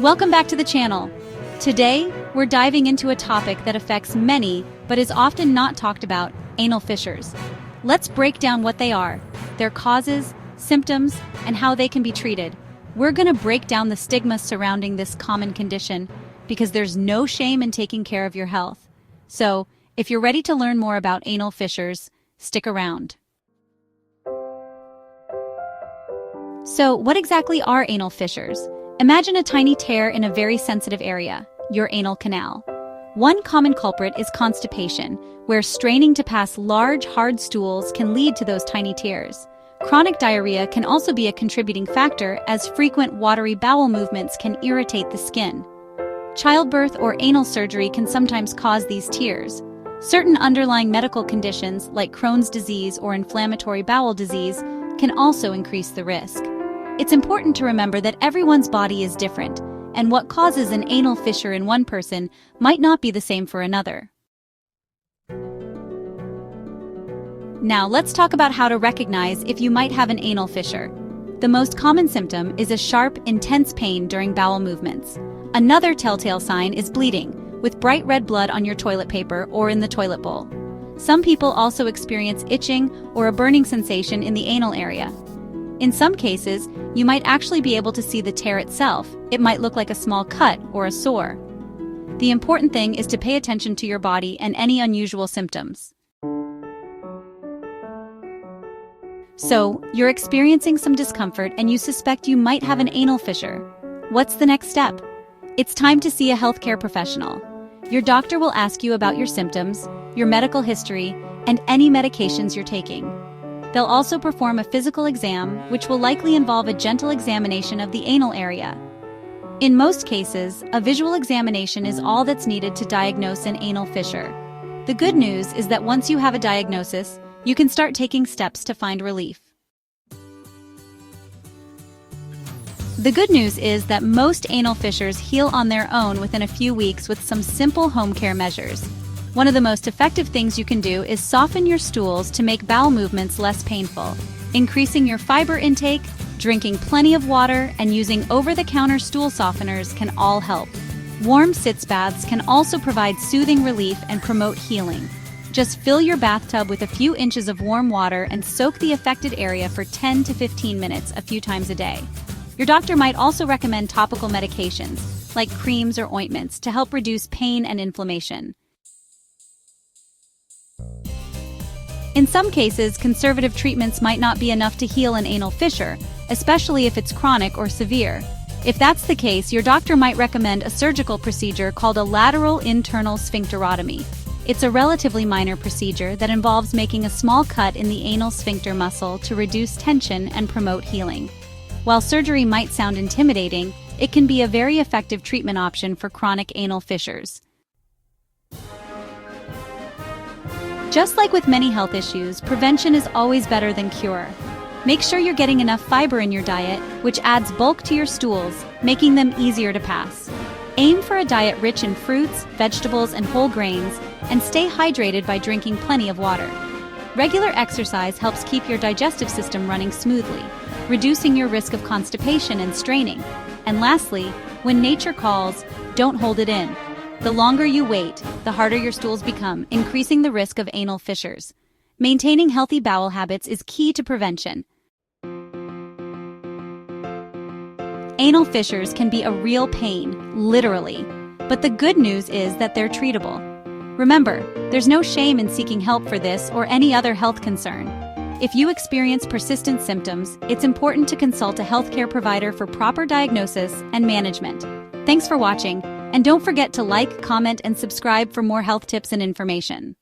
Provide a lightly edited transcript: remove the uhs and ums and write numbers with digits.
Welcome back to the channel. Today, we're diving into a topic that affects many but is often not talked about: anal fissures. Let's break down what they are, their causes, symptoms, and how they can be treated. We're going to break down the stigma surrounding this common condition because there's no shame in taking care of your health. So, if you're ready to learn more about anal fissures, stick around. So, what exactly are anal fissures? Imagine a tiny tear in a very sensitive area, your anal canal. One common culprit is constipation, where straining to pass large, hard stools can lead to those tiny tears. Chronic diarrhea can also be a contributing factor, as frequent watery bowel movements can irritate the skin. Childbirth or anal surgery can sometimes cause these tears. Certain underlying medical conditions, like Crohn's disease or inflammatory bowel disease, can also increase the risk. It's important to remember that everyone's body is different, and what causes an anal fissure in one person might not be the same for another. Now, let's talk about how to recognize if you might have an anal fissure. The most common symptom is a sharp, intense pain during bowel movements. Another telltale sign is bleeding, with bright red blood on your toilet paper or in the toilet bowl. Some people also experience itching or a burning sensation in the anal area. In some cases, you might actually be able to see the tear itself. It might look like a small cut or a sore. The important thing is to pay attention to your body and any unusual symptoms. So, you're experiencing some discomfort and you suspect you might have an anal fissure. What's the next step? It's time to see a healthcare professional. Your doctor will ask you about your symptoms, your medical history, and any medications you're taking. They'll also perform a physical exam, which will likely involve a gentle examination of the anal area. In most cases, a visual examination is all that's needed to diagnose an anal fissure. The good news is that once you have a diagnosis, you can start taking steps to find relief. The good news is that most anal fissures heal on their own within a few weeks with some simple home care measures. One of the most effective things you can do is soften your stools to make bowel movements less painful. Increasing your fiber intake, drinking plenty of water, and using over-the-counter stool softeners can all help. Warm sitz baths can also provide soothing relief and promote healing. Just fill your bathtub with a few inches of warm water and soak the affected area for 10 to 15 minutes a few times a day. Your doctor might also recommend topical medications, like creams or ointments, to help reduce pain and inflammation. In some cases, conservative treatments might not be enough to heal an anal fissure, especially if it's chronic or severe. If that's the case, your doctor might recommend a surgical procedure called a lateral internal sphincterotomy. It's a relatively minor procedure that involves making a small cut in the anal sphincter muscle to reduce tension and promote healing. While surgery might sound intimidating, it can be a very effective treatment option for chronic anal fissures. Just like with many health issues, prevention is always better than cure. Make sure you're getting enough fiber in your diet, which adds bulk to your stools, making them easier to pass. Aim for a diet rich in fruits, vegetables, and whole grains, and stay hydrated by drinking plenty of water. Regular exercise helps keep your digestive system running smoothly, reducing your risk of constipation and straining. And lastly, when nature calls, don't hold it in. The longer you wait, the harder your stools become, increasing the risk of anal fissures. Maintaining healthy bowel habits is key to prevention. Anal fissures can be a real pain, literally, but the good news is that they're treatable. Remember, there's no shame in seeking help for this or any other health concern. If you experience persistent symptoms, it's important to consult a healthcare provider for proper diagnosis and management. Thanks for watching. And don't forget to like, comment, and subscribe for more health tips and information.